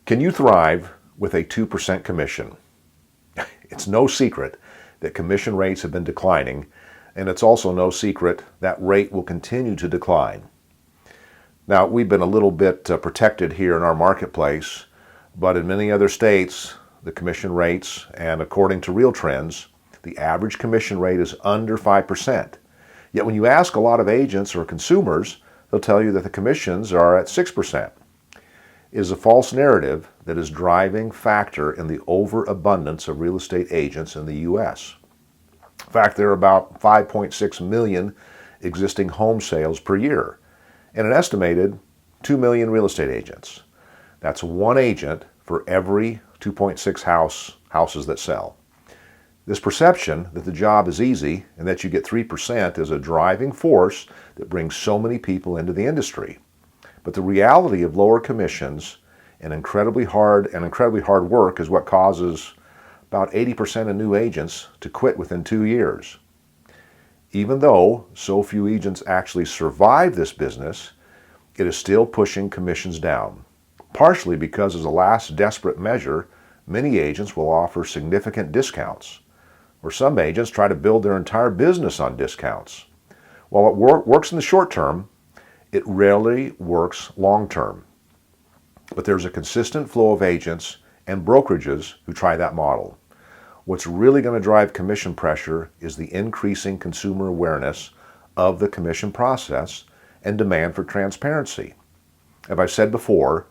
Can you thrive with a 2% commission? It's no secret that commission rates have been declining, and it's also no secret that rate will continue to decline. Now, we've been a little bit protected here in our marketplace, but in many other states, the commission rates, and according to real trends, the average commission rate is under 5%. Yet when you ask a lot of agents or consumers, they'll tell you that the commissions are at 6%. It is a false narrative that is driving factor in the overabundance of real estate agents in the U.S. In fact, there are about 5.6 million existing home sales per year, and an estimated 2 million real estate agents. That's one agent for every 2.6 houses that sell. This perception that the job is easy and that you get 3% is a driving force that brings so many people into the industry. But the reality of lower commissions and incredibly hard work is what causes about 80% of new agents to quit within 2 years. Even though so few agents actually survive this business, it is still pushing commissions down, partially because as a last desperate measure, many agents will offer significant discounts, or some agents try to build their entire business on discounts. While it works in the short term, it rarely works long term. But there's a consistent flow of agents and brokerages who try that model. What's really going to drive commission pressure is the increasing consumer awareness of the commission process and demand for transparency. As I've said before,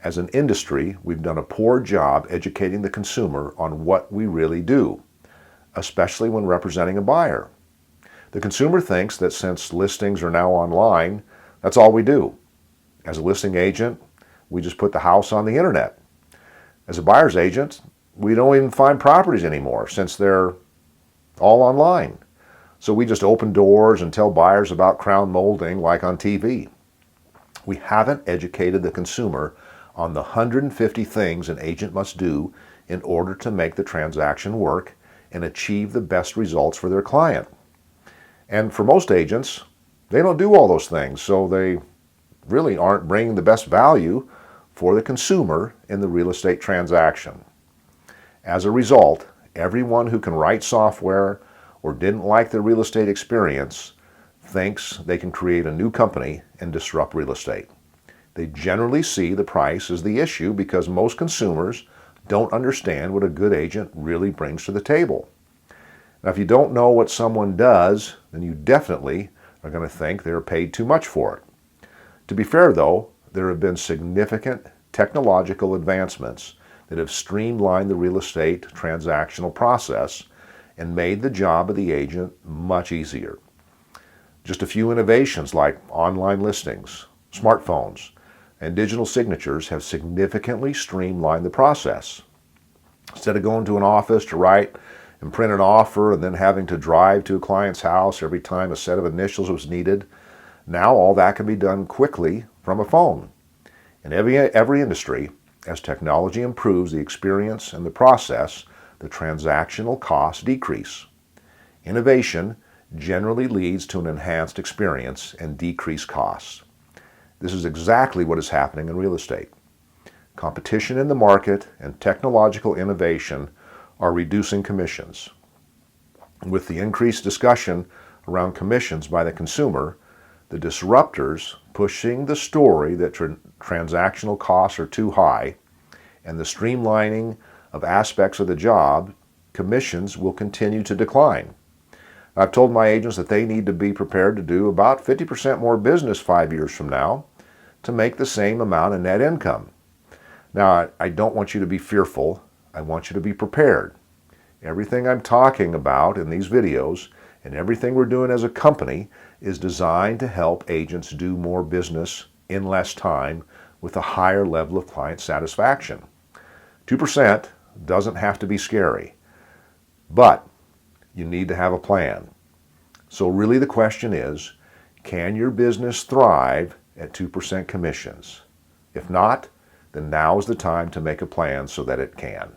as an industry, we've done a poor job educating the consumer on what we really do, especially when representing a buyer. The consumer thinks that since listings are now online, that's all we do. As a listing agent, we just put the house on the internet. As a buyer's agent, we don't even find properties anymore since they're all online. So we just open doors and tell buyers about crown molding like on TV. We haven't educated the consumer on the 150 things an agent must do in order to make the transaction work and achieve the best results for their client. And for most agents, they don't do all those things, so they really aren't bringing the best value for the consumer in the real estate transaction. As a result, everyone who can write software or didn't like the real estate experience thinks they can create a new company and disrupt real estate. They generally see the price as the issue because most consumers don't understand what a good agent really brings to the table. Now, if you don't know what someone does, then you definitely are going to think they're paid too much for it. To be fair, though, there have been significant technological advancements that have streamlined the real estate transactional process and made the job of the agent much easier. Just a few innovations like online listings, smartphones, and digital signatures have significantly streamlined the process. Instead of going to an office to write and print an offer and then having to drive to a client's house every time a set of initials was needed, now all that can be done quickly from a phone. In every industry, as technology improves the experience and the process, the transactional costs decrease. Innovation generally leads to an enhanced experience and decreased costs. This is exactly what is happening in real estate. Competition in the market and technological innovation are reducing commissions. With the increased discussion around commissions by the consumer, the disruptors pushing the story that transactional costs are too high, and the streamlining of aspects of the job, commissions will continue to decline. I've told my agents that they need to be prepared to do about 50% more business 5 years from now to make the same amount of net income. Now, I don't want you to be fearful. I want you to be prepared. Everything I'm talking about in these videos and everything we're doing as a company is designed to help agents do more business in less time with a higher level of client satisfaction. 2% doesn't have to be scary, but you need to have a plan. So really the question is, can your business thrive at 2% commissions? If not, then now is the time to make a plan so that it can.